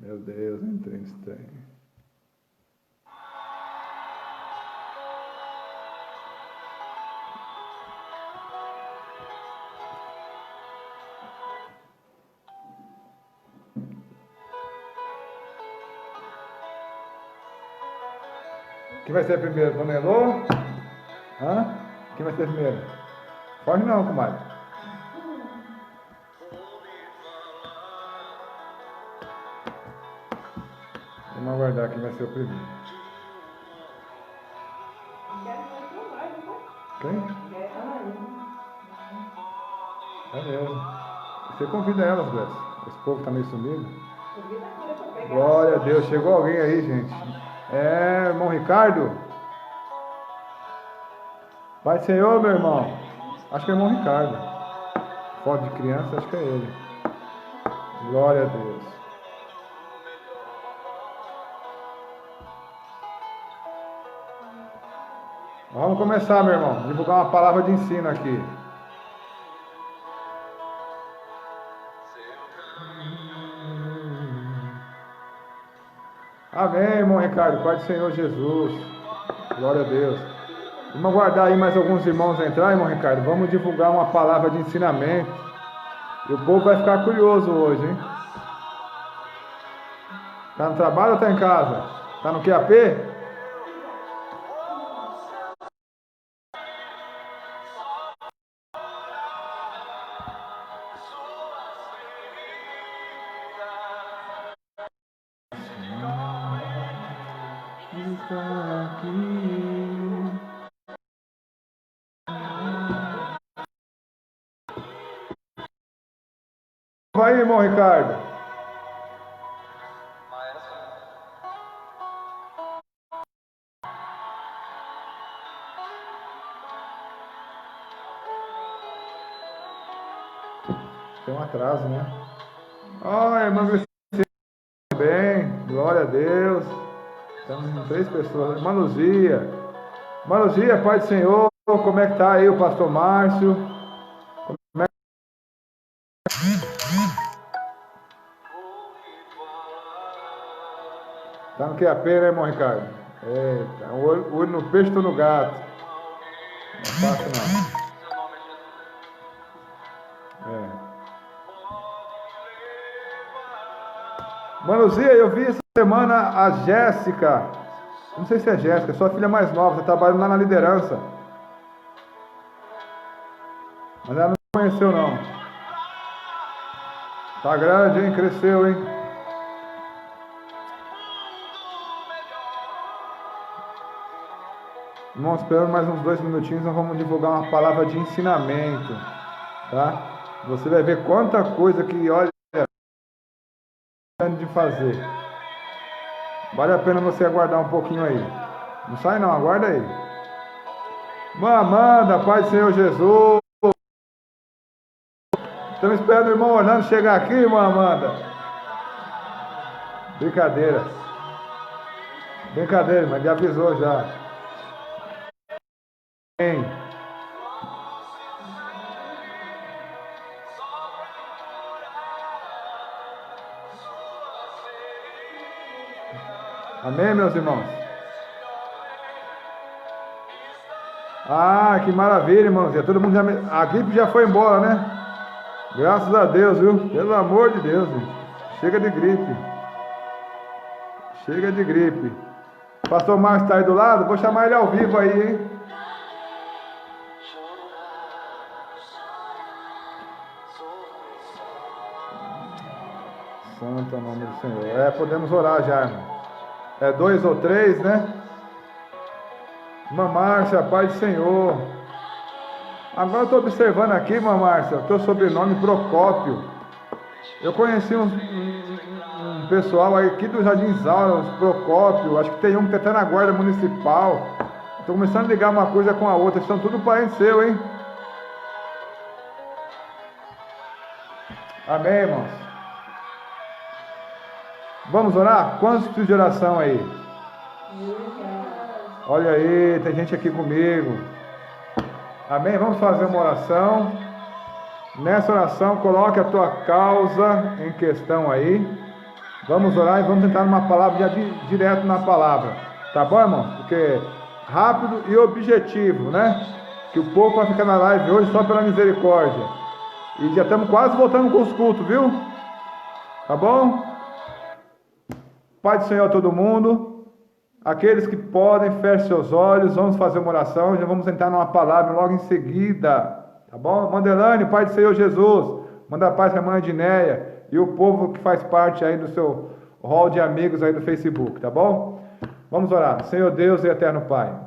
Meu Deus, entrei nesse trem. Quem vai ser primeiro? Dona Elô? Hã? Quem vai ser primeiro? Foge não, comadre. Vamos aguardar quem vai ser o primeiro. Quem? É mesmo. Você convida elas, Bess. Esse povo tá meio sumido. Glória a Deus. Chegou alguém aí, gente. É, irmão Ricardo. Pai do Senhor, meu irmão. Acho que é irmão Ricardo. Foto de criança, acho que é ele. Glória a Deus. Vamos começar, meu irmão. Divulgar uma palavra de ensino aqui. Amém, irmão Ricardo. Pai do Senhor Jesus. Glória a Deus. Vamos aguardar aí mais alguns irmãos entrar, irmão Ricardo. Vamos divulgar uma palavra de ensinamento. E o povo vai ficar curioso hoje, hein? Tá no trabalho ou tá em casa? Tá no QAP? Vai, irmão Ricardo. Tem um atraso, né? Ó, irmã Glicina, bem. Glória a Deus. Estamos com 3 pessoas. Irmã Luzia. Irmã Luzia, Pai do Senhor. Como é que tá aí o pastor Márcio? Como é Tá no QAP, né, irmão Ricardo? Eita, o olho no peixe, tô no gato. Não é fácil, não. Manuzia, eu vi essa semana a Jéssica. Não sei se é Jéssica, sua filha mais nova, tá trabalhando lá na liderança. Mas ela não conheceu, não. Tá grande, hein? Cresceu, hein? Irmãos, esperando mais uns 2 minutinhos, nós vamos divulgar uma palavra de ensinamento, tá? Você vai ver quanta coisa que, olha, de fazer. Vale a pena você aguardar um pouquinho aí. Não sai não, aguarda aí. Irmã Amanda, Pai do Senhor Jesus. Estamos esperando o irmão Orlando chegar aqui, irmã Amanda. Brincadeira. Brincadeira, mas ele avisou já. Amém. Amém, meus irmãos? Ah, que maravilha, irmãos. Todo mundo a gripe já foi embora, né? Graças a Deus, viu? Pelo amor de Deus, gente. Chega de gripe. Chega de gripe. O pastor Márcio está aí do lado? Vou chamar ele ao vivo aí, hein? Santo é o nome do Senhor. Podemos orar já, irmão. 2 ou 3, né? Irmã Márcia, Pai do Senhor. Agora eu estou observando aqui, irmã Márcia, o teu sobrenome Procópio. Eu conheci um pessoal aqui do Jardim Zaura, os Procópio. Acho que tem um que está até na guarda municipal. Estou começando a ligar uma coisa com a outra. Estão tudo parentes seu, hein? Amém, irmãos? Vamos orar? Quantos precisam de oração aí? Olha aí, tem gente aqui comigo. Amém? Vamos fazer uma oração. Nessa oração, coloque a tua causa em questão aí. Vamos orar e vamos entrar numa palavra, já direto na palavra. Tá bom, irmão? Porque rápido e objetivo, né? Que o povo vai ficar na live hoje só pela misericórdia. E já estamos quase voltando com os cultos, viu? Tá bom? Pai do Senhor a todo mundo. Aqueles que podem, feche seus olhos. Vamos fazer uma oração. Já vamos entrar numa palavra logo em seguida. Tá bom? Mandelane, Pai do Senhor Jesus. Manda a paz para a mãe Edneia e o povo que faz parte aí do seu hall de amigos aí do Facebook, tá bom? Vamos orar. Senhor Deus e eterno Pai,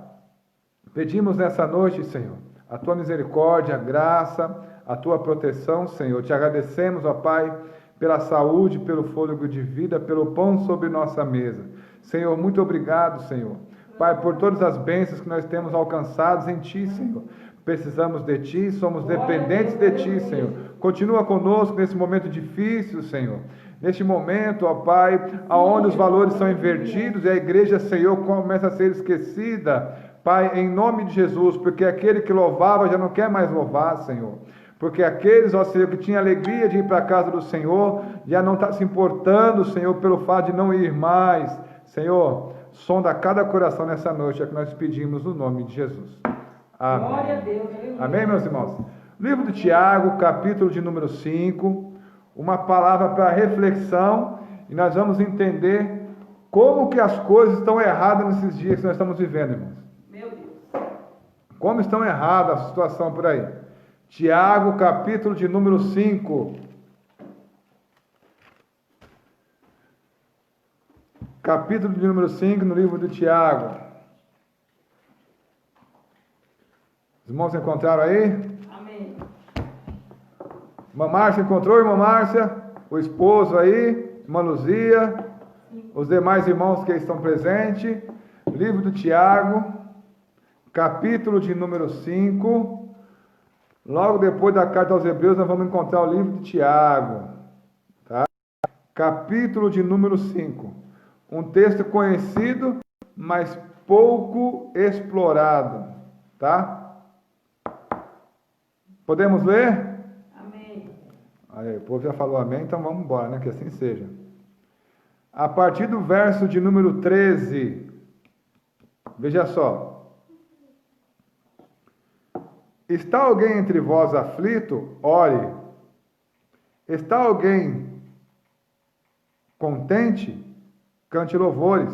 pedimos nessa noite, Senhor, a tua misericórdia, a graça, a tua proteção, Senhor. Te agradecemos, ó Pai, pela saúde, pelo fôlego de vida, pelo pão sobre nossa mesa. Senhor, muito obrigado, Senhor. Pai, por todas as bênçãos que nós temos alcançados em Ti, Senhor. Precisamos de Ti, somos dependentes de Ti, Senhor. Continua conosco nesse momento difícil, Senhor. Neste momento, ó Pai, aonde os valores são invertidos e a igreja, Senhor, começa a ser esquecida. Pai, em nome de Jesus, porque aquele que louvava já não quer mais louvar, Senhor. Porque aqueles, ó Senhor, que tinham alegria de ir para a casa do Senhor, já não está se importando, Senhor, pelo fato de não ir mais. Senhor, sonda cada coração nessa noite, é que nós pedimos no nome de Jesus. Amém. Glória a Deus. Amém, meus irmãos? Livro de Tiago, capítulo de número 5, uma palavra para reflexão, e nós vamos entender como que as coisas estão erradas nesses dias que nós estamos vivendo, irmãos. Meu Deus. Como estão erradas a situação por aí. Tiago, capítulo de número 5. Capítulo de número 5, no livro de Tiago. Os irmãos encontraram aí? Amém. Irmã Márcia encontrou, irmã Márcia? O esposo aí? Irmã Luzia? Os demais irmãos que estão presentes? Livro de Tiago, capítulo de número 5. Logo depois da carta aos Hebreus, nós vamos encontrar o livro de Tiago. Tá? Capítulo de número 5. Um texto conhecido, mas pouco explorado. Tá? Podemos ler? Amém. Aí, o povo já falou amém, então vamos embora, né? Que assim seja. A partir do verso de número 13. Veja só. Está alguém entre vós aflito? Ore. Está alguém contente? Cante louvores.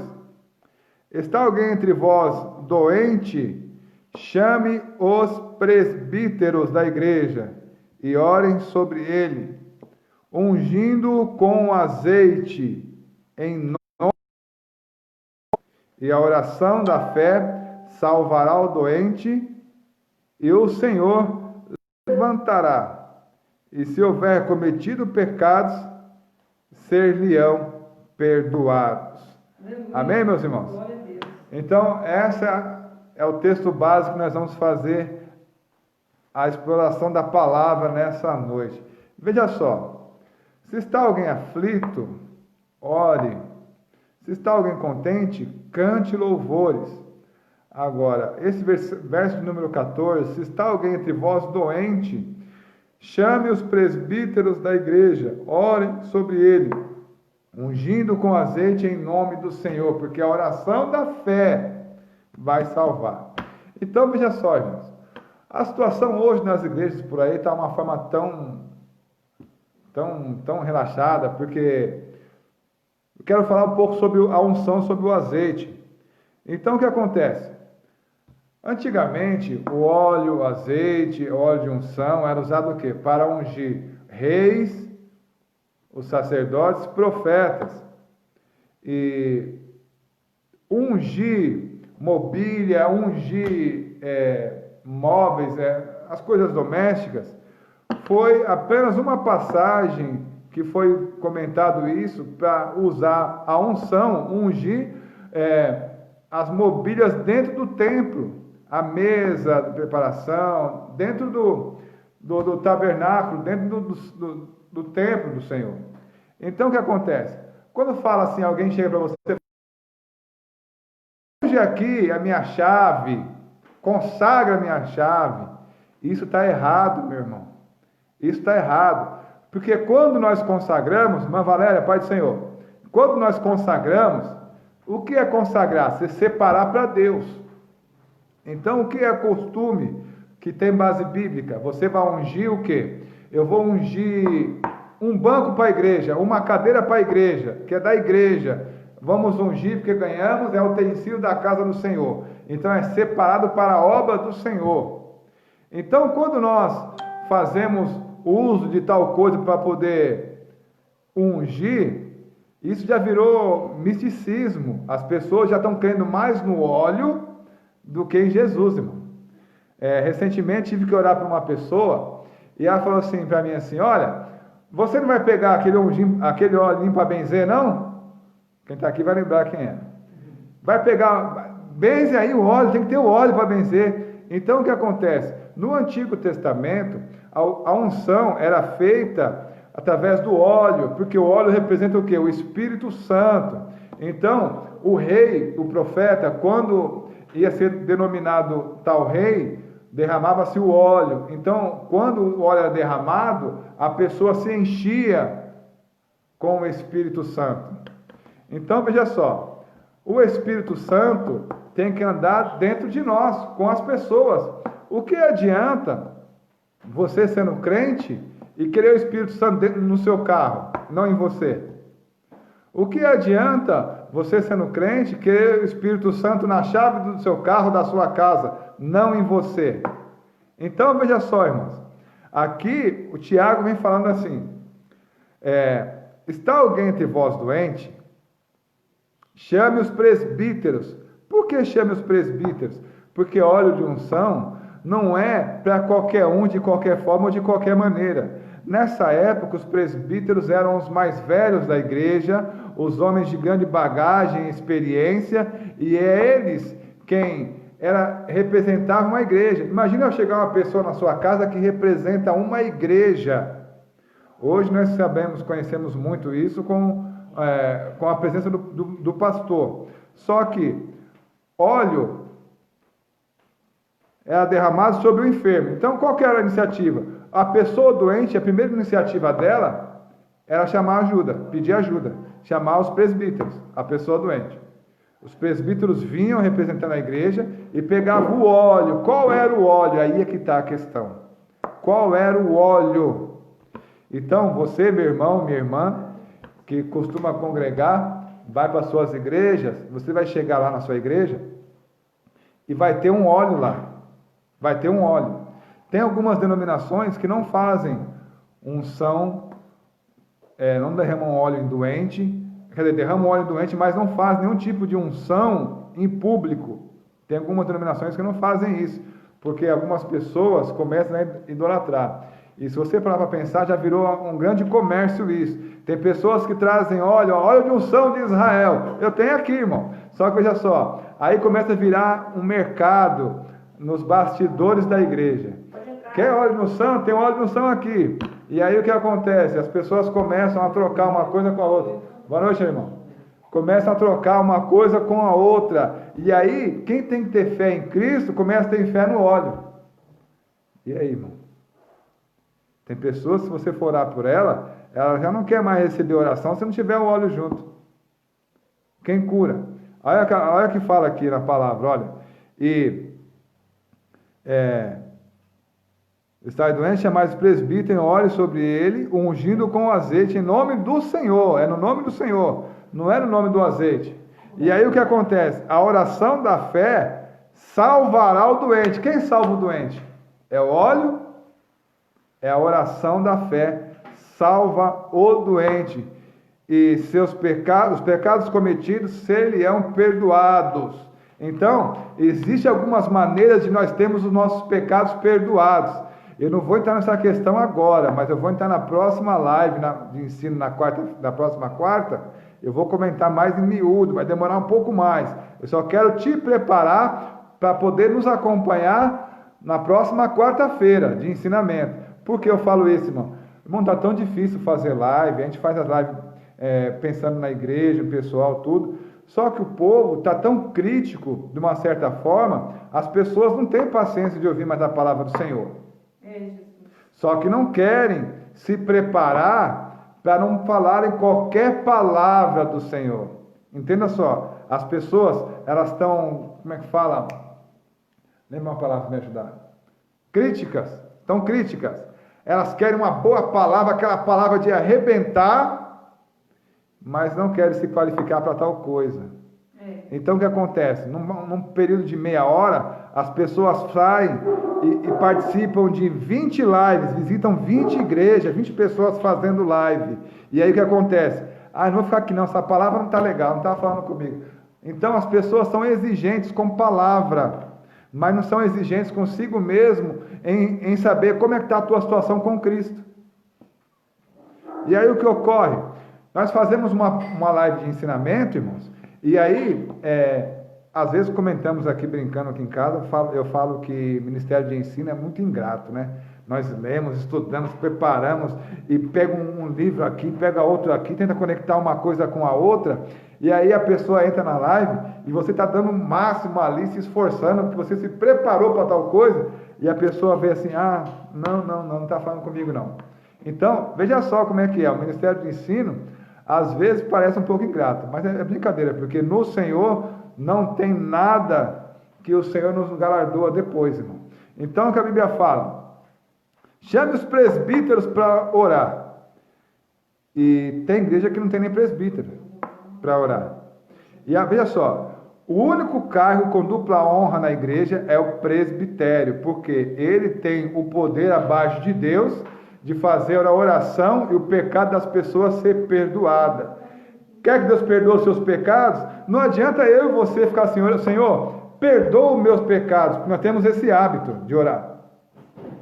Está alguém entre vós doente? Chame os presbíteros da igreja e orem sobre ele, ungindo-o com azeite em nome. E a oração da fé salvará o doente, e o Senhor levantará. E se houver cometido pecados, ser-lhe-ão perdoados. Amém, meus irmãos? Então, essa é o texto básico que nós vamos fazer a exploração da palavra nessa noite. Veja só, se está alguém aflito, ore. Se está alguém contente, cante louvores. Agora, esse verso número 14, se está alguém entre vós doente, chame os presbíteros da igreja, orem sobre ele, ungindo com azeite em nome do Senhor, porque a oração da fé vai salvar. Então, veja só, irmãos, a situação hoje nas igrejas por aí está uma forma tão relaxada, porque eu quero falar um pouco sobre a unção, sobre o azeite. Então, o que acontece? Antigamente, o óleo, o azeite, o óleo de unção era usado o quê? Para ungir reis, os sacerdotes, profetas. E ungir mobília, ungir móveis, as coisas domésticas, foi apenas uma passagem que foi comentado isso para usar a unção, ungir as mobílias dentro do templo, a mesa de preparação, dentro do tabernáculo, dentro do templo do Senhor. Então o que acontece? Quando fala assim, alguém chega para você, unge aqui a minha chave, consagra a minha chave, isso está errado, meu irmão. Isso está errado. Porque quando nós consagramos, irmã Valéria, Pai do Senhor, quando nós consagramos, o que é consagrar? Se separar para Deus. Então, o que é costume que tem base bíblica? Você vai ungir o quê? Eu vou ungir um banco para a igreja, uma cadeira para a igreja, que é da igreja. Vamos ungir porque ganhamos, é o utensílio da casa do Senhor. Então, é separado para a obra do Senhor. Então, quando nós fazemos uso de tal coisa para poder ungir, isso já virou misticismo. As pessoas já estão crendo mais no óleo do que em Jesus, irmão. Recentemente tive que orar para uma pessoa e ela falou assim para mim assim: olha, você não vai pegar aquele óleo para benzer, não? Quem está aqui vai lembrar quem é. Vai pegar, benze aí o óleo, tem que ter o óleo para benzer. Então o que acontece? No Antigo Testamento, a unção era feita através do óleo, porque o óleo representa o quê? O Espírito Santo. Então, o rei, o profeta, quando ia ser denominado tal rei, derramava-se o óleo. Então, quando o óleo era derramado, a pessoa se enchia com o Espírito Santo. Então, veja só, o Espírito Santo tem que andar dentro de nós, com as pessoas. O que adianta você sendo crente e querer o Espírito Santo dentro no seu carro, não em você? O que adianta você sendo crente querer o Espírito Santo na chave do seu carro, da sua casa, não em você? Então, veja só, irmãos. Aqui, o Tiago vem falando assim: está alguém entre vós doente? Chame os presbíteros. Por que chame os presbíteros? Porque óleo de unção não é para qualquer um, de qualquer forma ou de qualquer maneira. Nessa época, os presbíteros eram os mais velhos da igreja, os homens de grande bagagem e experiência, e é eles quem representava uma igreja. Imagina eu chegar uma pessoa na sua casa que representa uma igreja. Hoje nós conhecemos muito isso com a presença do pastor. Só que óleo era derramado sobre o enfermo. Então, qual que era a iniciativa? A pessoa doente, a primeira iniciativa dela era chamar ajuda, pedir ajuda, chamar os presbíteros, a pessoa doente. Os presbíteros vinham representando a igreja e pegavam o óleo. Qual era o óleo? Aí é que está a questão. Qual era o óleo? Então, você, meu irmão, minha irmã, que costuma congregar, vai para suas igrejas, você vai chegar lá na sua igreja e vai ter um óleo lá. Vai ter um óleo. Tem algumas denominações que não fazem unção, não derramam óleo em doente, quer dizer, derramam óleo em doente, mas não fazem nenhum tipo de unção em público. Tem algumas denominações que não fazem isso, porque algumas pessoas começam a idolatrar. E se você parar para pensar, já virou um grande comércio isso. Tem pessoas que trazem óleo de unção de Israel. Eu tenho aqui, irmão. Só que veja só, aí começa a virar um mercado nos bastidores da igreja. Quer óleo de unção? Tem óleo de unção aqui. E aí o que acontece? As pessoas começam a trocar uma coisa com a outra. Boa noite, irmão. Começam a trocar uma coisa com a outra. E aí, quem tem que ter fé em Cristo, começa a ter fé no óleo. E aí, irmão? Tem pessoas, se você for orar por ela já não quer mais receber oração se não tiver o óleo junto. Quem cura? Olha que fala aqui na palavra, olha. Está doente, chamai os presbíteros, óleo sobre ele, ungindo com azeite em nome do Senhor. É no nome do Senhor, não é no nome do azeite. E aí o que acontece? A oração da fé salvará o doente. Quem salva o doente? É o óleo? É a oração da fé. Salva o doente. E os pecados cometidos serão perdoados. Então, existem algumas maneiras de nós termos os nossos pecados perdoados. Eu não vou entrar nessa questão agora, mas eu vou entrar na próxima live de ensino na próxima quarta. Eu vou comentar mais em miúdo, vai demorar um pouco mais. Eu só quero te preparar para poder nos acompanhar na próxima quarta-feira de ensinamento. Por que eu falo isso, irmão? Irmão, está tão difícil fazer live, a gente faz as lives pensando na igreja, no pessoal, tudo. Só que o povo está tão crítico, de uma certa forma, as pessoas não têm paciência de ouvir mais a palavra do Senhor. Só que não querem se preparar para não falarem qualquer palavra do Senhor. Entenda só, as pessoas, elas estão, como é que fala? Lembra uma palavra para me ajudar? Críticas, estão críticas. Elas querem uma boa palavra, aquela palavra de arrebentar, mas não querem se qualificar para tal coisa. Então o que acontece? Num período de meia hora, as pessoas saem e participam de 20 lives, visitam 20 igrejas, 20 pessoas fazendo live. E aí o que acontece? Não vou ficar aqui não, essa palavra não está legal, não está falando comigo. Então as pessoas são exigentes com palavra, mas não são exigentes consigo mesmo em saber como é que está a tua situação com Cristo. E aí o que ocorre? Nós fazemos uma live de ensinamento, irmãos, e aí, às vezes comentamos aqui, brincando aqui em casa, eu falo que Ministério de Ensino é muito ingrato, né? Nós lemos, estudamos, preparamos, e pega um livro aqui, pega outro aqui, tenta conectar uma coisa com a outra, e aí a pessoa entra na live, e você está dando o máximo ali, se esforçando, que você se preparou para tal coisa, e a pessoa vê assim, não está falando comigo não. Então, veja só como é que é, o Ministério de Ensino, às vezes parece um pouco ingrato, mas é brincadeira, porque no Senhor não tem nada que o Senhor nos galardoa depois, irmão. Então, o que a Bíblia fala? Chame os presbíteros para orar. E tem igreja que não tem nem presbítero para orar. E veja só, o único cargo com dupla honra na igreja é o presbitério, porque ele tem o poder abaixo de Deus de fazer a oração e o pecado das pessoas ser perdoada. Quer que Deus perdoe os seus pecados? Não adianta eu e você ficar assim, Senhor, perdoa os meus pecados, porque nós temos esse hábito de orar.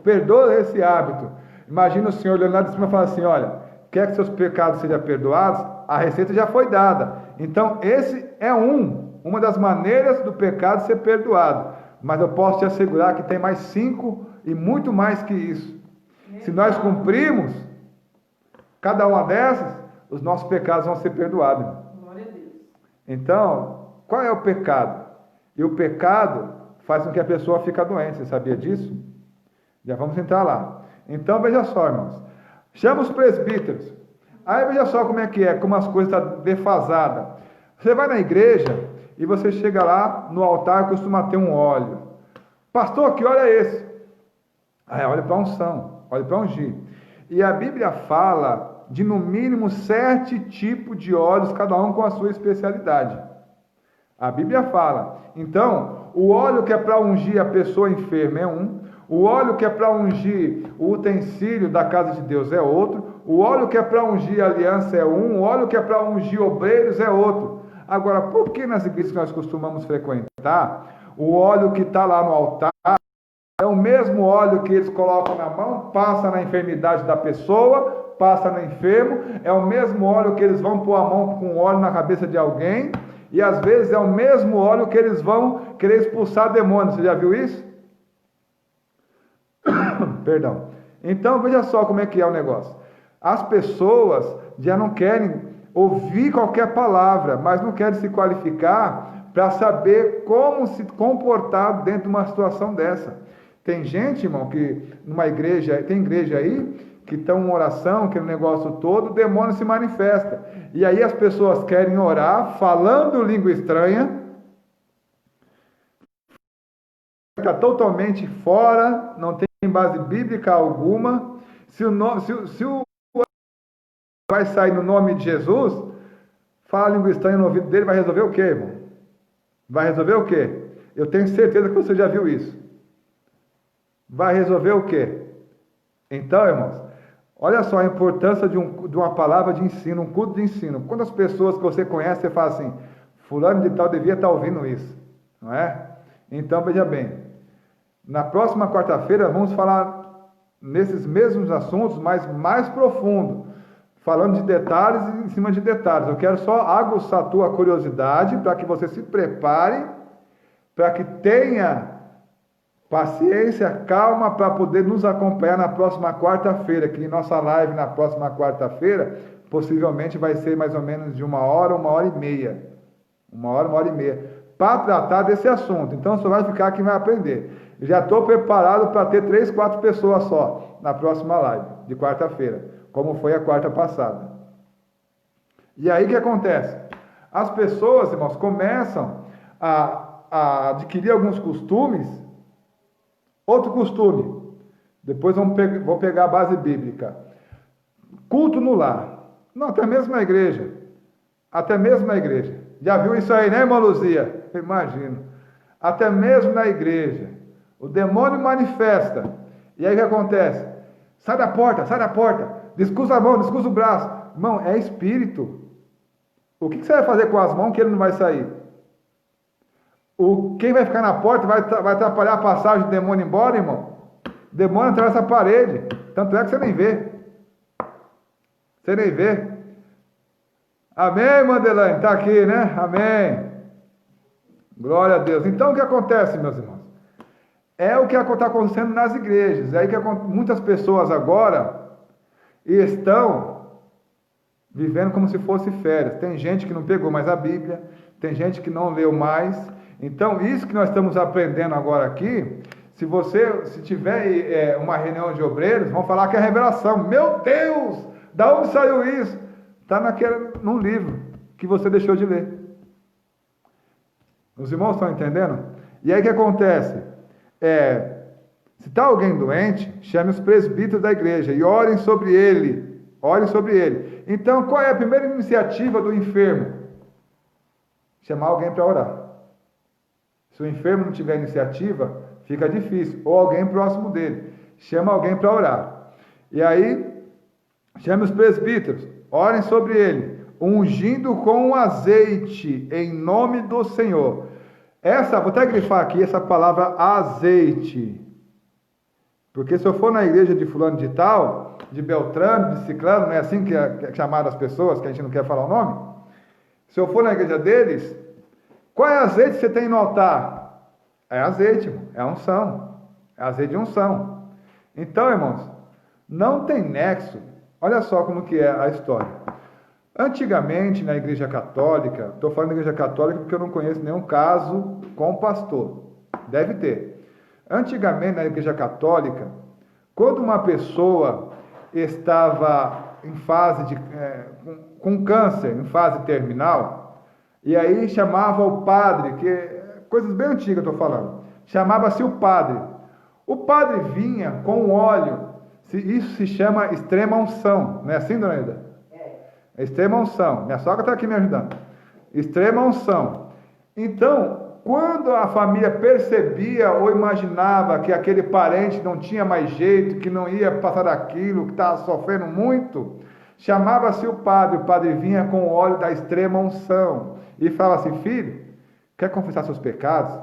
Perdoa esse hábito. Imagina o Senhor olhando lá de cima e falando assim, olha, quer que seus pecados sejam perdoados? A receita já foi dada. Então, esse é uma das maneiras do pecado ser perdoado. Mas eu posso te assegurar que tem mais 5 e muito mais que isso. Se nós cumprirmos cada uma dessas, os nossos pecados vão ser perdoados. Glória a Deus. Então, qual é o pecado? E o pecado faz com que a pessoa fique doente. Você sabia disso? Já vamos entrar lá. Então, veja só, irmãos. Chama os presbíteros. Aí, veja só como é que é, como as coisas estão defasadas. Você vai na igreja e você chega lá, no altar costuma ter um óleo. Pastor, que óleo é esse? Olha para unção, olha para ungir. E a Bíblia fala de no mínimo 7 tipos de óleos, cada um com a sua especialidade. A Bíblia fala. Então, o óleo que é para ungir a pessoa enferma é um. O óleo que é para ungir o utensílio da casa de Deus é outro. O óleo que é para ungir a aliança é um. O óleo que é para ungir obreiros é outro. Agora, por que nas igrejas que nós costumamos frequentar, o óleo que está lá no altar é o mesmo óleo que eles colocam na mão, passa na enfermidade da pessoa, passa no enfermo, é o mesmo óleo que eles vão pôr a mão com óleo na cabeça de alguém, e às vezes é o mesmo óleo que eles vão querer expulsar demônios. Você já viu isso? Perdão. Então, veja só como é que é o negócio. As pessoas já não querem ouvir qualquer palavra, mas não querem se qualificar para saber como se comportar dentro de uma situação dessa. Tem gente, irmão, que numa igreja, tem igreja aí, que estão em oração, que é um negócio todo, o demônio se manifesta. E aí as pessoas querem orar, falando língua estranha, está totalmente fora, não tem base bíblica alguma. Se o vai sair no nome de Jesus, fala língua estranha no ouvido dele, vai resolver o quê, irmão? Vai resolver o quê? Eu tenho certeza que você já viu isso. Vai resolver o quê? Então, irmãos, olha só a importância de uma palavra de ensino, um culto de ensino. Quando as pessoas que você conhece, você fala assim, fulano de tal devia estar ouvindo isso, não é? Então, veja bem, na próxima quarta-feira vamos falar nesses mesmos assuntos, mas mais profundo, falando de detalhes em cima de detalhes. Eu quero só aguçar a tua curiosidade para que você se prepare, para que tenha paciência, calma, para poder nos acompanhar na próxima quarta-feira, que nossa live na próxima quarta-feira possivelmente vai ser mais ou menos de 1h, 1h30, para tratar desse assunto. Então você vai ficar aqui e vai aprender. Já estou preparado para ter 3, 4 pessoas só na próxima live. de quarta-feira, como foi a quarta passada. E aí o que acontece? As pessoas, irmãos, começam a adquirir alguns costumes. Outro costume, depois vou pegar a base bíblica. Culto no lar. Não, até mesmo na igreja. Até mesmo na igreja. Já viu isso aí, né, irmã Luzia? Imagino. Até mesmo na igreja. O demônio manifesta. E aí o que acontece? Sai da porta, sai da porta. Descruza a mão, descruza o braço. Irmão, é espírito. O que você vai fazer com as mãos que ele não vai sair? Quem vai ficar na porta vai atrapalhar a passagem do demônio embora, irmão? O demônio atravessa a parede. Tanto é que você nem vê. Você nem vê. Amém, Mandelane? Está aqui, né? Amém. Glória a Deus. Então, o que acontece, meus irmãos? É o que está acontecendo nas igrejas. É aí que muitas pessoas agora estão vivendo como se fosse férias. Tem gente que não pegou mais a Bíblia, tem gente que não leu mais. Então, isso que nós estamos aprendendo agora aqui, se tiver uma reunião de obreiros, vão falar que é revelação. Meu Deus, da onde saiu isso? Está num livro que você deixou de ler. Os irmãos estão entendendo? E aí o que acontece? Se está alguém doente, chame os presbíteros da igreja e orem sobre ele. Orem sobre ele. Então, qual é a primeira iniciativa do enfermo? Chamar alguém para orar. Se o enfermo não tiver iniciativa, fica difícil. Ou alguém próximo dele. Chama alguém para orar. E aí, chame os presbíteros. Orem sobre ele. Ungindo com azeite, em nome do Senhor. Vou até grifar aqui essa palavra azeite. Porque se eu for na igreja de fulano de tal, de Beltrano, de Ciclano, não é assim que é chamado as pessoas, que a gente não quer falar o nome? Se eu for na igreja deles, qual é azeite que você tem no altar? É azeite, irmão. É unção. É azeite de unção. Então, irmãos, não tem nexo. Olha só como que é a história. Antigamente, na igreja católica, estou falando da igreja católica porque eu não conheço nenhum caso com pastor. Deve ter. Antigamente, na igreja católica, quando uma pessoa estava em fase com câncer, em fase terminal, e aí chamava o padre, coisas bem antigas eu estou falando, chamava-se o padre. O padre vinha com óleo, isso se chama extrema unção, não é assim, dona Ida? É extrema unção, minha sogra está aqui me ajudando. Extrema unção. Então, quando a família percebia ou imaginava que aquele parente não tinha mais jeito, que não ia passar daquilo, que estava sofrendo muito, chamava-se o padre vinha com o óleo da extrema unção, e falava assim: filho, quer confessar seus pecados?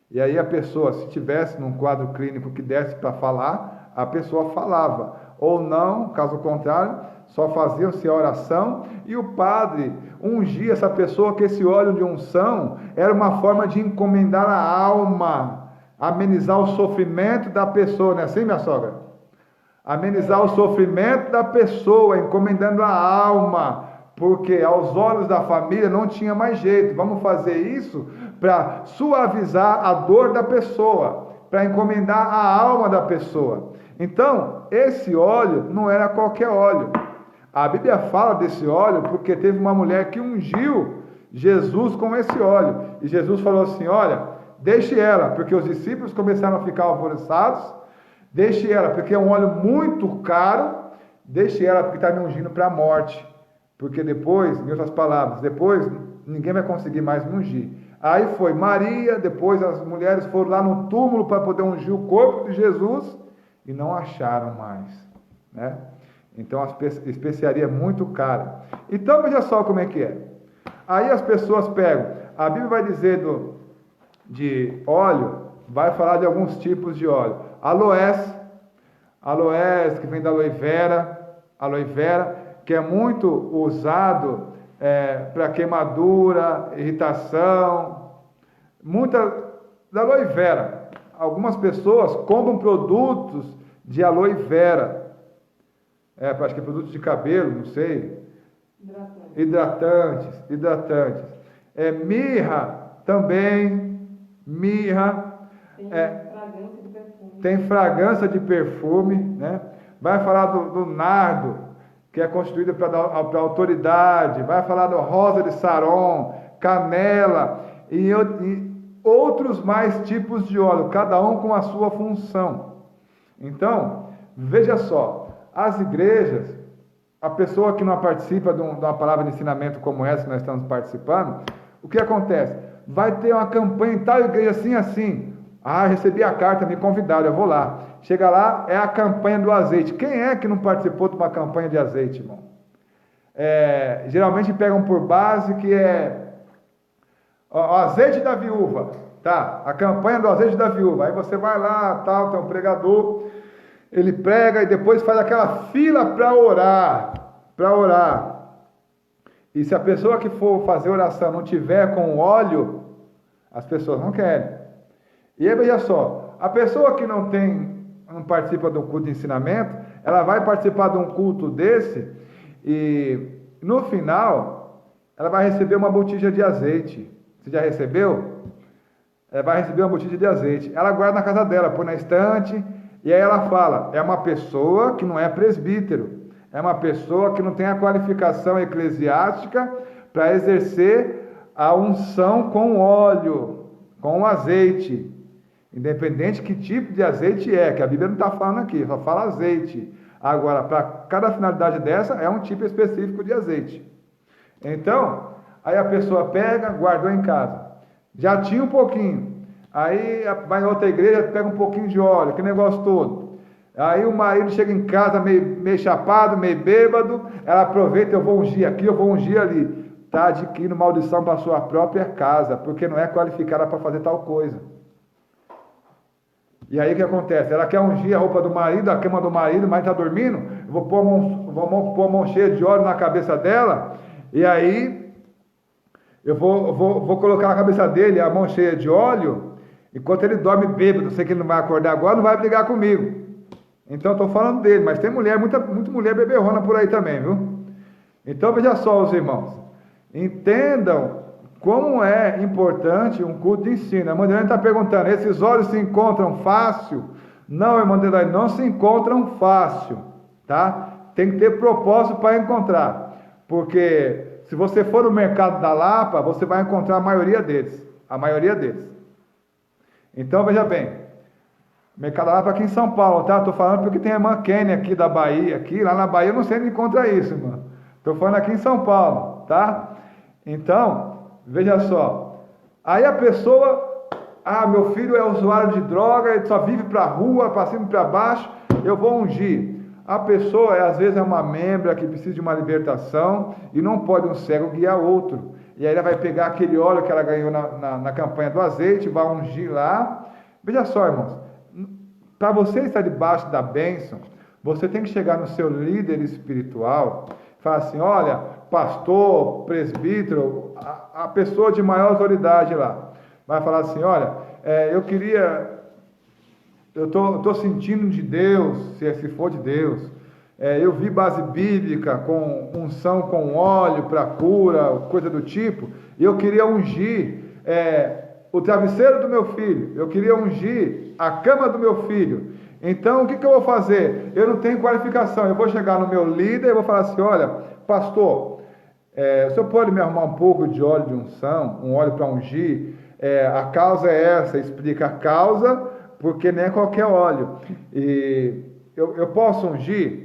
E aí a pessoa, se tivesse num quadro clínico que desse para falar, a pessoa falava, ou não, caso contrário, só fazia-se a oração, e o padre ungia essa pessoa, que esse óleo de unção era uma forma de encomendar a alma, amenizar o sofrimento da pessoa, não é assim, minha sogra? Amenizar o sofrimento da pessoa, encomendando a alma, porque aos olhos da família não tinha mais jeito. Vamos fazer isso para suavizar a dor da pessoa, para encomendar a alma da pessoa. Então, esse óleo não era qualquer óleo. A Bíblia fala desse óleo porque teve uma mulher que ungiu Jesus com esse óleo. E Jesus falou assim: olha, deixe ela, porque os discípulos começaram a ficar alvoroçados. Deixe ela, porque é um óleo muito caro. Deixe ela, porque está me ungindo para a morte. Porque depois, em outras palavras, depois ninguém vai conseguir mais me ungir. Aí foi Maria, depois as mulheres foram lá no túmulo para poder ungir o corpo de Jesus e não acharam mais, né? Então a especiaria é muito cara. Então veja só como é que é. Aí as pessoas pegam, a Bíblia vai dizer de óleo, vai falar de alguns tipos de óleo. Aloés que vem da aloe vera, que é muito usado para queimadura, irritação, muita da aloe vera. Algumas pessoas compram produtos de aloe vera, acho que é produto de cabelo, não sei, hidratantes. Mirra também, tem fragrância de perfume, né? vai falar do nardo, que é constituído para autoridade, vai falar do rosa de Saron, canela e outros mais tipos de óleo, cada um com a sua função. Então, veja só, as igrejas, a pessoa que não participa de uma palavra de ensinamento como essa que nós estamos participando, o que acontece? Vai ter uma campanha em tal igreja assim, assim. Ah, recebi a carta, me convidaram, eu vou lá. Chega lá, é a campanha do azeite. Quem é que não participou de uma campanha de azeite, irmão? Geralmente pegam por base que o azeite da viúva, tá? A campanha do azeite da viúva. Aí você vai lá, tal, tem um pregador, ele prega e depois faz aquela fila para orar. E se a pessoa que for fazer oração não tiver com óleo, as pessoas não querem. E aí veja só, a pessoa que não participa do culto de ensinamento, ela vai participar de um culto desse e no final ela vai receber uma botija de azeite. Você já recebeu? Ela vai receber uma botija de azeite. Ela guarda na casa dela, põe na estante, e aí ela fala, é uma pessoa que não é presbítero, é uma pessoa que não tem a qualificação eclesiástica para exercer a unção com óleo, com azeite. Independente que tipo de azeite é, que a Bíblia não está falando aqui, só fala azeite. Agora, para cada finalidade dessa, é um tipo específico de azeite. Então, aí a pessoa pega, guardou em casa. Já tinha um pouquinho. Aí vai em outra igreja, pega um pouquinho de óleo, que negócio todo. Aí o marido chega em casa meio chapado, meio bêbado, ela aproveita, eu vou ungir aqui, eu vou ungir ali. Está adquirindo maldição para a sua própria casa, porque não é qualificada para fazer tal coisa. E aí o que acontece? Ela quer ungir a roupa do marido, a cama do marido, o marido está dormindo, eu vou pôr a mão cheia de óleo na cabeça dela, e aí eu vou colocar na cabeça dele a mão cheia de óleo, enquanto ele dorme bêbado, sei que ele não vai acordar agora, não vai brigar comigo. Então eu estou falando dele, mas tem mulher, muita mulher beberrona por aí também, viu? Então veja só, os irmãos, entendam como é importante um culto de ensino. A irmã Adelaide está perguntando, esses óleos se encontram fácil? Não, irmã Adelaide, não se encontram fácil, tá? Tem que ter propósito para encontrar, porque se você for no mercado da Lapa, você vai encontrar a maioria deles, Então veja bem, mercado da Lapa aqui em São Paulo, tá? Estou falando porque tem a irmã Kenny aqui da Bahia, lá na Bahia eu não sei onde encontra isso, irmã. Estou falando aqui em São Paulo, tá? Então, veja só, aí a pessoa, meu filho é usuário de droga, ele só vive para a rua, para cima e para baixo, eu vou ungir. A pessoa, às vezes, é uma membra que precisa de uma libertação e não pode um cego guiar outro. E aí ela vai pegar aquele óleo que ela ganhou na campanha do azeite, vai ungir lá. Veja só, irmãos, para você estar debaixo da bênção, você tem que chegar no seu líder espiritual e falar assim, olha, pastor, presbítero, a pessoa de maior autoridade lá, vai falar assim, olha, eu estou sentindo de Deus, se for de Deus, eu vi base bíblica com unção com óleo para cura, coisa do tipo, e eu queria ungir o travesseiro do meu filho, eu queria ungir a cama do meu filho. Então o que eu vou fazer? Eu não tenho qualificação, eu vou chegar no meu líder e vou falar assim, olha, pastor, o senhor pode me arrumar um pouco de óleo de unção, um óleo para ungir? A causa é essa, explica a causa, porque nem é qualquer óleo. E eu posso ungir?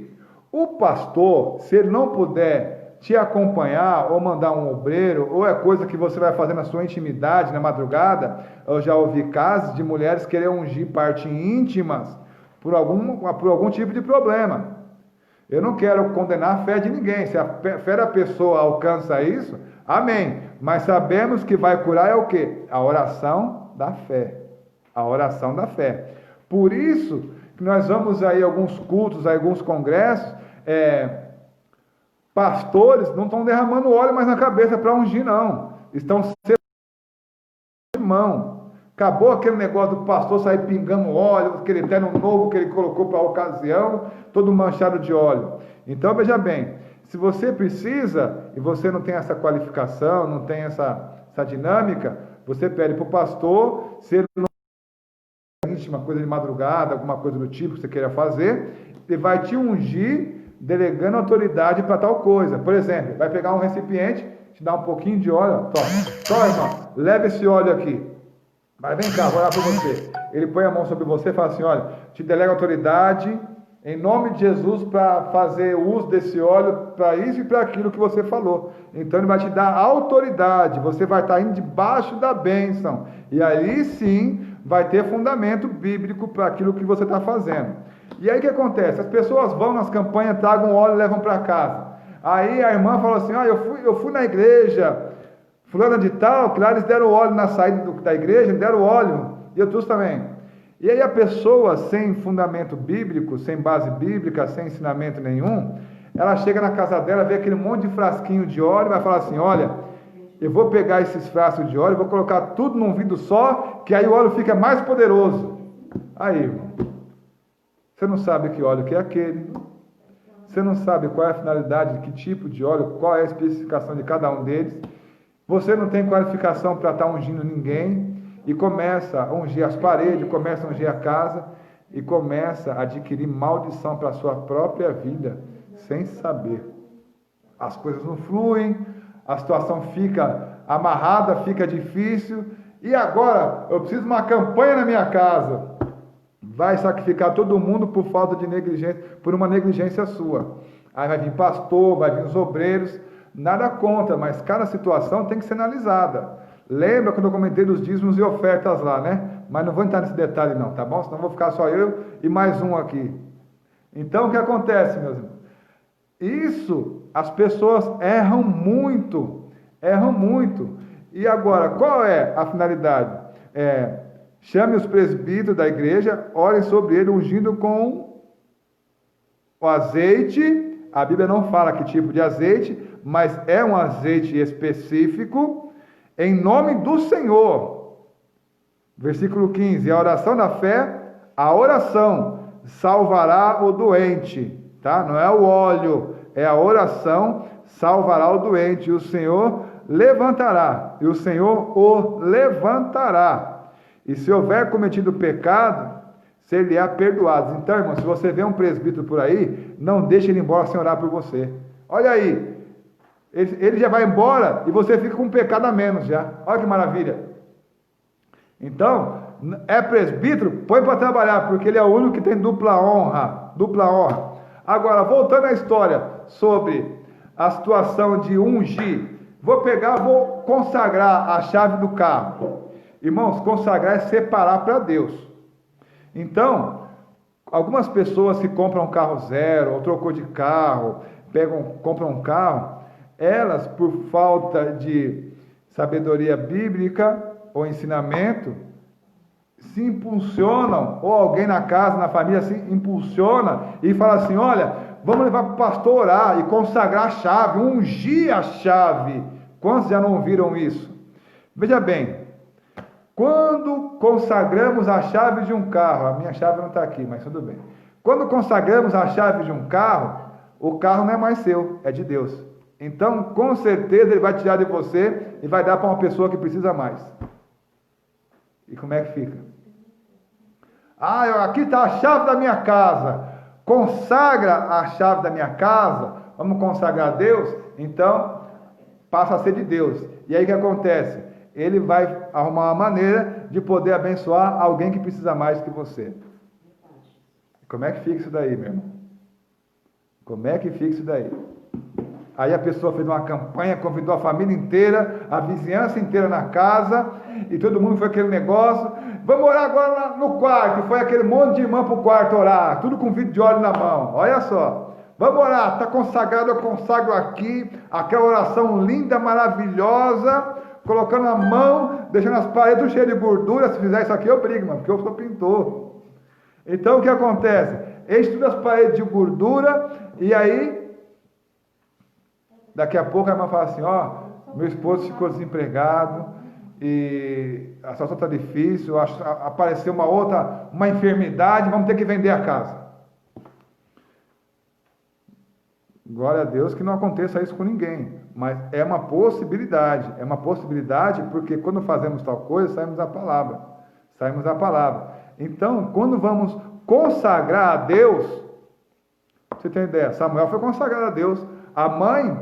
O pastor, se ele não puder te acompanhar ou mandar um obreiro, ou é coisa que você vai fazer na sua intimidade, na madrugada, eu já ouvi casos de mulheres querer ungir partes íntimas por algum tipo de problema. Eu não quero condenar a fé de ninguém. Se a fé da pessoa alcança isso, amém. Mas sabemos que vai curar é o quê? A oração da fé. A oração da fé. Por isso que nós vamos aí a alguns cultos, a alguns congressos, pastores não estão derramando óleo mais na cabeça para ungir, não. Estão sendo mão. Acabou aquele negócio do pastor sair pingando óleo, aquele terno novo que ele colocou para a ocasião, todo manchado de óleo. Então, veja bem, se você precisa, e você não tem essa qualificação, não tem essa dinâmica, você pede para o pastor, se ele não íntima, coisa de madrugada, alguma coisa do tipo que você queira fazer, ele vai te ungir, delegando autoridade para tal coisa. Por exemplo, vai pegar um recipiente, te dá um pouquinho de óleo, toma, irmão, leva esse óleo aqui. Mas vem cá, vou orar por você. Ele põe a mão sobre você e fala assim, olha, te delega autoridade, em nome de Jesus, para fazer uso desse óleo, para isso e para aquilo que você falou. Então ele vai te dar autoridade, você vai estar indo debaixo da bênção. E aí sim, vai ter fundamento bíblico para aquilo que você está fazendo. E aí o que acontece? As pessoas vão nas campanhas, tragam óleo e levam para casa. Aí a irmã fala assim, eu fui na igreja, fulana de tal, que lá eles deram óleo na saída da igreja, deram óleo, e eu trouxe também. E aí a pessoa sem fundamento bíblico, sem base bíblica, sem ensinamento nenhum, ela chega na casa dela, vê aquele monte de frasquinho de óleo, vai falar assim, olha, eu vou pegar esses frascos de óleo, vou colocar tudo num vidro só, que aí o óleo fica mais poderoso. Aí, irmão, você não sabe que óleo que é aquele, você não sabe qual é a finalidade, de que tipo de óleo, qual é a especificação de cada um deles, você não tem qualificação para estar ungindo ninguém, e começa a ungir as paredes, começa a ungir a casa, e começa a adquirir maldição para a sua própria vida, sem saber. As coisas não fluem, a situação fica amarrada, fica difícil, e agora eu preciso de uma campanha na minha casa. Vai sacrificar todo mundo por falta de negligência, por uma negligência sua. Aí vai vir pastor, vai vir os obreiros, nada contra, mas cada situação tem que ser analisada. Lembra quando eu comentei dos dízimos e ofertas lá, né? Mas não vou entrar nesse detalhe não, tá bom? Senão vou ficar só eu e mais um aqui. Então o que acontece, meus irmãos? Isso, as pessoas erram muito. E agora, qual é a finalidade? Chame os presbíteros da igreja, orem sobre ele, ungindo com o azeite. A Bíblia não fala que tipo de azeite, mas é um azeite específico, em nome do Senhor. Versículo 15, a oração da fé, a oração salvará o doente, tá? Não é o óleo, é a oração salvará o doente, e o Senhor levantará, e o Senhor o levantará. E se houver cometido pecado, ser-lhe-á perdoado. Então, irmão, se você vê um presbítero por aí, não deixe ele embora sem orar por você. Olha aí, ele já vai embora e você fica com um pecado a menos já. Olha que maravilha. Então, é presbítero, põe para trabalhar, porque ele é o único que tem dupla honra. Agora, voltando à história sobre a situação de ungir, vou consagrar a chave do carro. Irmãos, consagrar é separar para Deus. Então, algumas pessoas que compram um carro zero, ou trocou de carro, compram um carro, elas, por falta de sabedoria bíblica ou ensinamento, se impulsionam, ou alguém na casa, na família, se impulsiona e fala assim, olha, vamos levar para o pastor orar e consagrar a chave, ungir a chave. Quantos já não ouviram isso? Veja bem, quando consagramos a chave de um carro, a minha chave não está aqui, mas tudo bem. Quando consagramos a chave de um carro, o carro não é mais seu, é de Deus. Então, com certeza, ele vai tirar de você e vai dar para uma pessoa que precisa mais. E como é que fica? Aqui está a chave da minha casa. Consagra a chave da minha casa. Vamos consagrar a Deus? Então, passa a ser de Deus. E aí o que acontece? Ele vai arrumar uma maneira de poder abençoar alguém que precisa mais que você. Como é que fica isso daí, meu irmão? Como é que fica isso daí? Aí a pessoa fez uma campanha, convidou a família inteira, a vizinhança inteira na casa, e todo mundo foi aquele negócio. Vamos orar agora no quarto. E foi aquele monte de irmã para o quarto orar, tudo com vidro de óleo na mão. Olha só. Vamos orar, está consagrado, eu consagro aqui, aquela oração linda, maravilhosa, colocando a mão, deixando as paredes cheias de gordura. Se fizer isso aqui, eu brigo, mano, porque eu sou pintor. Então o que acontece? Enche todas as paredes de gordura, e aí daqui a pouco a irmã fala assim, meu esposo ficou desempregado, e a situação está difícil, apareceu uma enfermidade, vamos ter que vender a casa. Glória a Deus que não aconteça isso com ninguém, mas é uma possibilidade porque quando fazemos tal coisa, saímos da palavra. Então, quando vamos consagrar a Deus, você tem ideia, Samuel foi consagrado a Deus. A mãe,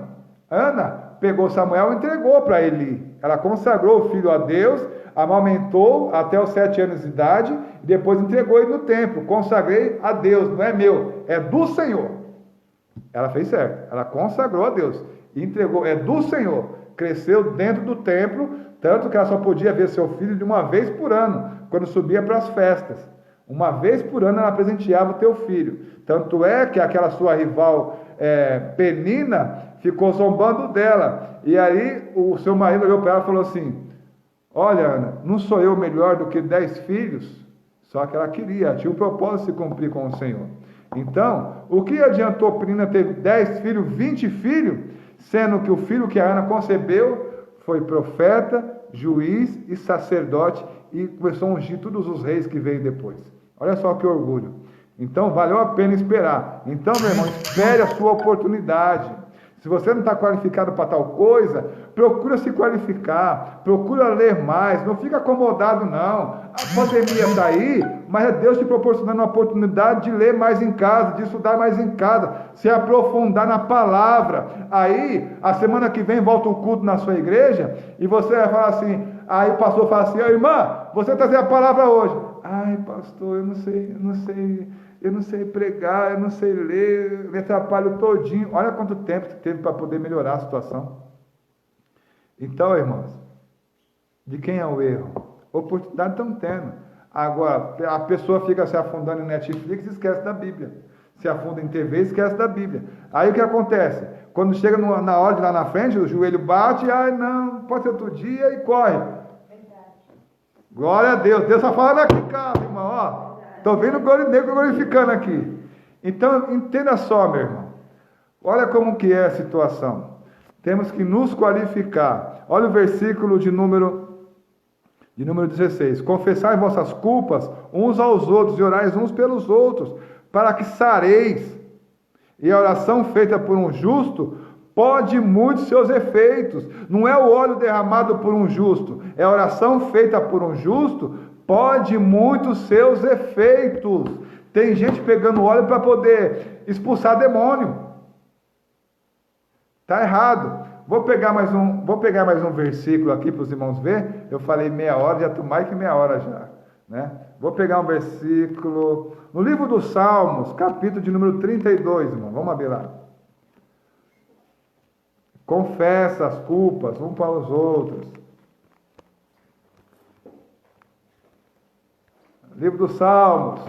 Ana, pegou Samuel e entregou para Eli. Ela consagrou o filho a Deus, amamentou até os 7 anos de idade, e depois entregou ele no templo. Consagrei a Deus, não é meu, é do Senhor. Ela fez certo, ela consagrou a Deus, e entregou, é do Senhor. Cresceu dentro do templo, tanto que ela só podia ver seu filho de uma vez por ano, quando subia para as festas. Uma vez por ano ela presenteava o teu filho. Tanto é que aquela sua rival Penina ficou zombando dela. E aí o seu marido olhou para ela e falou assim: olha, Ana, não sou eu melhor do que 10 filhos? Só que ela queria, tinha um propósito de se cumprir com o Senhor. Então, o que adiantou Penina ter 10 filhos, 20 filhos, sendo que o filho que a Ana concebeu foi profeta, juiz e sacerdote, e começou a ungir todos os reis que veio depois. Olha só que orgulho. Então, valeu a pena esperar. Então, meu irmão, espere a sua oportunidade. Se você não está qualificado para tal coisa, procura se qualificar, procura ler mais, não fica acomodado não. A pandemia está aí, mas é Deus te proporcionando a oportunidade de ler mais em casa, de estudar mais em casa, se aprofundar na palavra. Aí, a semana que vem volta o culto na sua igreja, e você vai falar assim, aí o pastor fala assim: irmã, você trazer a palavra hoje. Ai, pastor, eu não sei pregar, eu não sei ler, me atrapalho todinho. Olha quanto tempo que teve para poder melhorar a situação. Então, irmãos, de quem é o erro? Oportunidade estão tendo. Agora, a pessoa fica se afundando em Netflix e esquece da Bíblia. Se afunda em TV e esquece da Bíblia. Aí o que acontece? Quando chega na hora de lá na frente, o joelho bate, ai não, pode ser outro dia, e corre. Glória a Deus. Deus está falando aqui, cara, irmão, ó. Estou vendo o negro glorificando aqui. Então, entenda só, meu irmão. Olha como que é a situação. Temos que nos qualificar. Olha o versículo de número 16. Confessai vossas culpas uns aos outros e orais uns pelos outros, para que sareis. E a oração feita por um justo pode muito seus efeitos. Não é o óleo derramado por um justo, é a oração feita por um justo, pode muito seus efeitos. Tem gente pegando óleo para poder expulsar demônio. Está errado. Vou pegar mais um versículo aqui para os irmãos ver. Eu falei meia hora, já estou mais que meia hora já, né? Vou pegar um versículo no livro dos Salmos, capítulo de número 32, irmão. Vamos abrir lá. Confessa as culpas uns para os outros. Livro dos Salmos.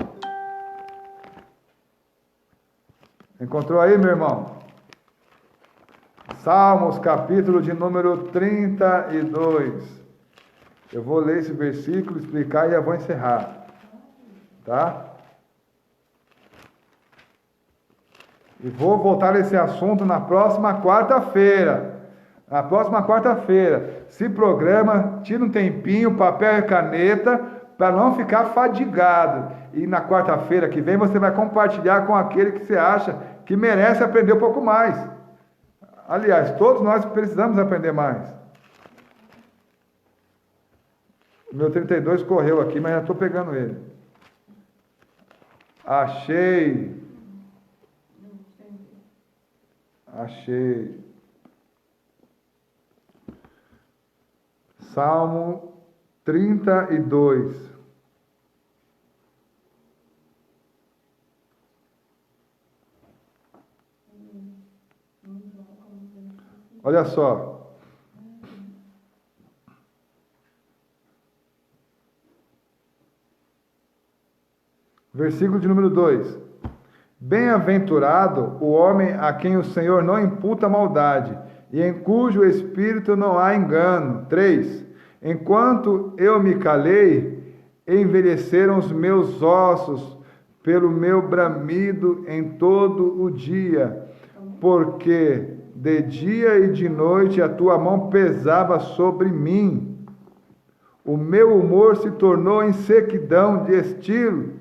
Encontrou aí, meu irmão? Salmos, capítulo de número 32. Eu vou ler esse versículo, explicar e já vou encerrar. Tá? E vou voltar a esse assunto na próxima quarta-feira. Na próxima quarta-feira. Se programa, tira um tempinho, papel e caneta, para não ficar fadigado. E na quarta-feira que vem você vai compartilhar com aquele que você acha que merece aprender um pouco mais. Aliás, todos nós precisamos aprender mais. O meu 32 correu aqui, mas já estou pegando ele. Achei. Salmo 32. Olha só. Versículo de número 2. Bem-aventurado o homem a quem o Senhor não imputa maldade, e em cujo espírito não há engano. 3. Enquanto eu me calei, envelheceram os meus ossos pelo meu bramido em todo o dia, porque de dia e de noite a tua mão pesava sobre mim. O meu humor se tornou em sequidão de estilo.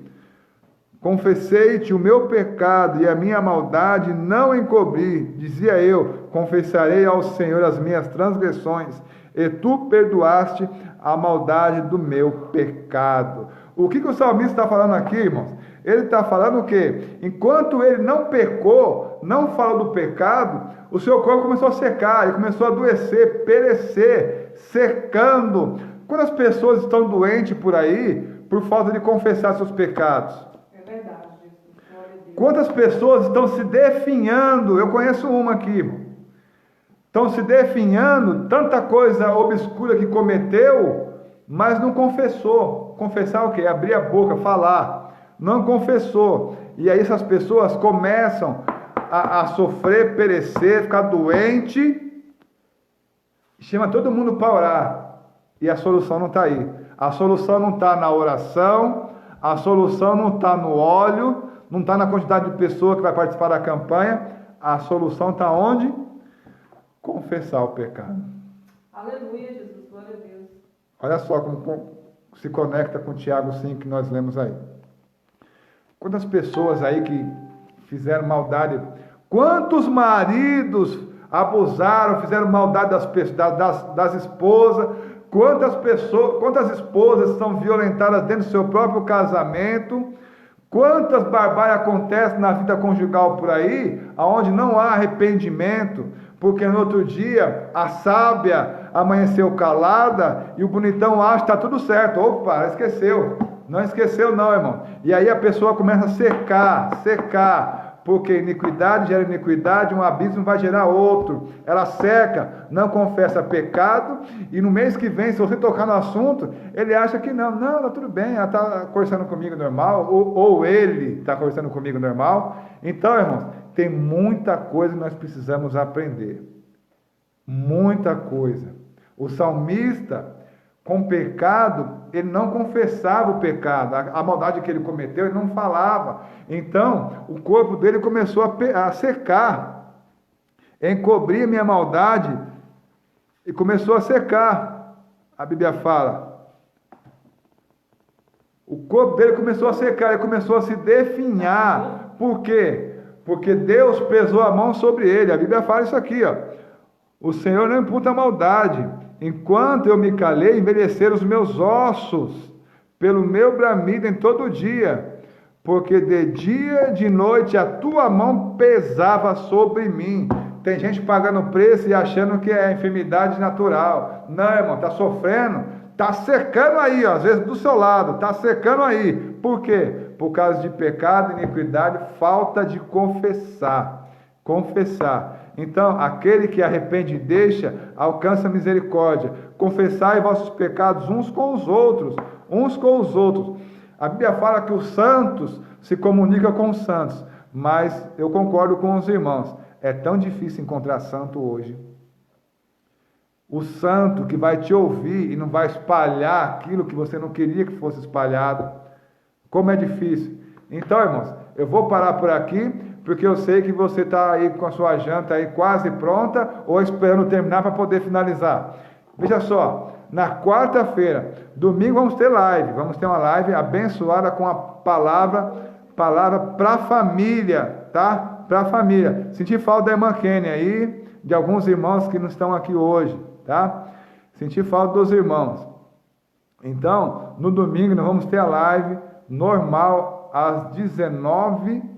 Confessei-te o meu pecado e a minha maldade não encobri. Dizia eu, confessarei ao Senhor as minhas transgressões, e tu perdoaste a maldade do meu pecado. O que o salmista está falando aqui, irmãos? Ele está falando o quê? Enquanto ele não pecou, não falou do pecado, o seu corpo começou a secar, ele começou a adoecer, perecer, secando. Quando as pessoas estão doentes por aí, por falta de confessar seus pecados? É verdade. Quantas pessoas estão se definhando? Eu conheço uma aqui, irmão. Estão se definhando, tanta coisa obscura que cometeu, mas não confessou. Confessar o quê? Abrir a boca, falar. Não confessou. E aí essas pessoas começam a sofrer, perecer, ficar doente. Chama todo mundo para orar. E a solução não está aí. A solução não está na oração. A solução não está no óleo. Não está na quantidade de pessoas que vai participar da campanha. A solução está onde? Confessar o pecado. Aleluia, Jesus. Glória a Deus. Olha só como se conecta com Tiago 5 que nós lemos aí. Quantas pessoas aí que fizeram maldade, quantos maridos abusaram, fizeram maldade das esposas, quantas esposas são violentadas dentro do seu próprio casamento, quantas barbáries acontecem na vida conjugal por aí, onde não há arrependimento, porque no outro dia a sábia amanheceu calada e o bonitão acha que está tudo certo. Opa, esqueceu. Não esqueceu não, irmão. E aí a pessoa começa a secar, porque iniquidade gera iniquidade, um abismo vai gerar outro. Ela seca, não confessa pecado, e no mês que vem, se você tocar no assunto, ele acha que não, tá tudo bem, ela está conversando comigo normal, ou ele está conversando comigo normal. Então, irmãos, tem muita coisa que nós precisamos aprender. Muita coisa. O salmista, com pecado, ele não confessava o pecado, a maldade que ele cometeu, ele não falava. Então, o corpo dele começou a secar, encobria minha maldade e começou a secar. A Bíblia fala. O corpo dele começou a secar, ele começou a se definhar. Por quê? Porque Deus pesou a mão sobre ele. A Bíblia fala isso aqui, ó. O Senhor não imputa maldade. Enquanto eu me calei, envelheceram os meus ossos, pelo meu bramido em todo dia, porque de dia e de noite a tua mão pesava sobre mim. Tem gente pagando preço e achando que é enfermidade natural. Não, irmão, está sofrendo, está secando aí, ó, às vezes do seu lado, está secando aí. Por quê? Por causa de pecado, iniquidade, falta de confessar. Então, aquele que arrepende e deixa, alcança misericórdia. Confessai vossos pecados uns com os outros. A Bíblia fala que os santos se comunicam com os santos, mas eu concordo com os irmãos, é tão difícil encontrar santo hoje. O santo que vai te ouvir e não vai espalhar aquilo que você não queria que fosse espalhado. Como é difícil. Então, irmãos, eu vou parar por aqui, porque eu sei que você está aí com a sua janta aí quase pronta, ou esperando terminar para poder finalizar. Veja só, na quarta-feira, domingo vamos ter uma live abençoada com a palavra para a família, tá? Para a família. Senti falta da irmã Kenny aí, de alguns irmãos que não estão aqui hoje, tá? Senti falta dos irmãos. Então, no domingo nós vamos ter a live normal às 19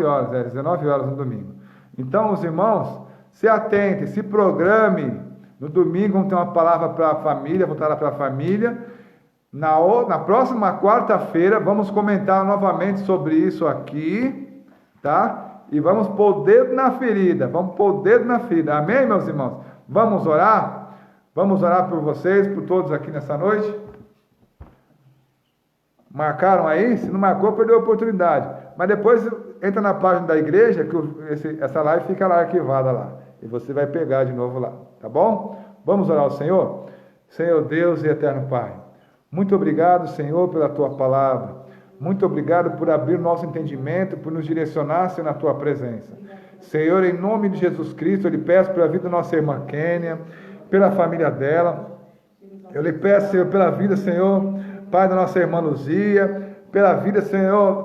horas, 19 horas no domingo. Então, os irmãos, se atentem, se programe. No domingo vamos ter uma palavra para a família, voltada para a família. Na próxima quarta-feira vamos comentar novamente sobre isso aqui, tá? E vamos pôr o dedo na ferida, Amém, meus irmãos? Vamos orar? Vamos orar por vocês, por todos aqui nessa noite? Marcaram aí? Se não marcou, perdeu a oportunidade. Mas depois entra na página da igreja, que essa live fica lá arquivada lá. E você vai pegar de novo lá, tá bom? Vamos orar ao Senhor? Senhor Deus e eterno Pai, muito obrigado, Senhor, pela Tua palavra. Muito obrigado por abrir o nosso entendimento, por nos direcionar, Senhor, na Tua presença. Senhor, em nome de Jesus Cristo, eu lhe peço pela vida da nossa irmã Kênia, pela família dela. Eu lhe peço, Senhor, pela vida, Senhor, Pai, da nossa irmã Luzia, pela vida, Senhor,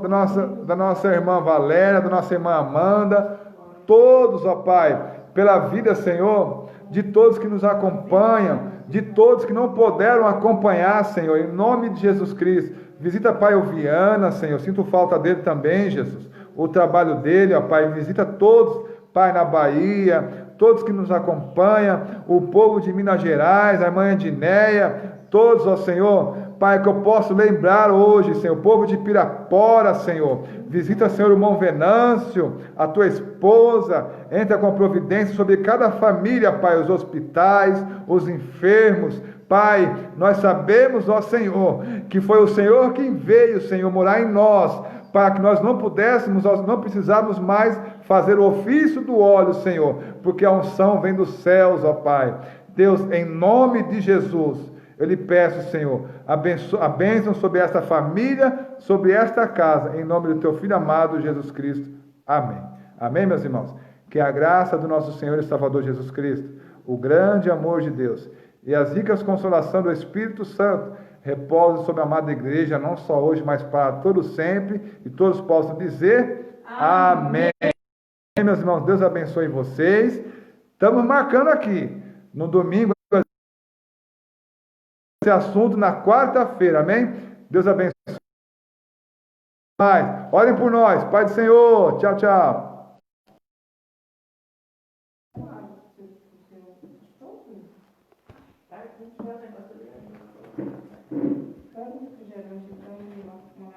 da nossa irmã Valéria, da nossa irmã Amanda, todos, ó Pai, pela vida, Senhor, de todos que nos acompanham de todos que não puderam acompanhar, Senhor, em nome de Jesus Cristo. Visita, Pai, o Viana, Senhor, sinto falta dele também, Jesus. O trabalho dele, ó Pai, visita todos, Pai, na Bahia, todos que nos acompanham, o povo de Minas Gerais, a irmã Edneia, todos, ó Senhor, Pai, que eu posso lembrar hoje, Senhor, o povo de Pirapora, Senhor, visita, Senhor, o irmão Venâncio, a tua esposa, entra com providência sobre cada família, Pai, os hospitais, os enfermos, Pai, nós sabemos, ó Senhor, que foi o Senhor quem veio, Senhor, morar em nós, para que nós não pudéssemos, nós não precisávamos mais fazer o ofício do óleo, Senhor, porque a unção vem dos céus, ó Pai. Deus, em nome de Jesus, eu lhe peço, Senhor, a bênção sobre esta família, sobre esta casa, em nome do teu Filho amado, Jesus Cristo. Amém. Amém, meus irmãos? Que a graça do nosso Senhor e Salvador Jesus Cristo, o grande amor de Deus e as ricas consolações do Espírito Santo repousem sobre a amada igreja, não só hoje, mas para todos sempre, e todos possam dizer amém. Amém, meus irmãos, Deus abençoe vocês. Estamos marcando aqui, no domingo, esse assunto na quarta-feira, amém? Deus abençoe. Orem por nós, Pai do Senhor, tchau, tchau. Quero um refrigerante, então, uma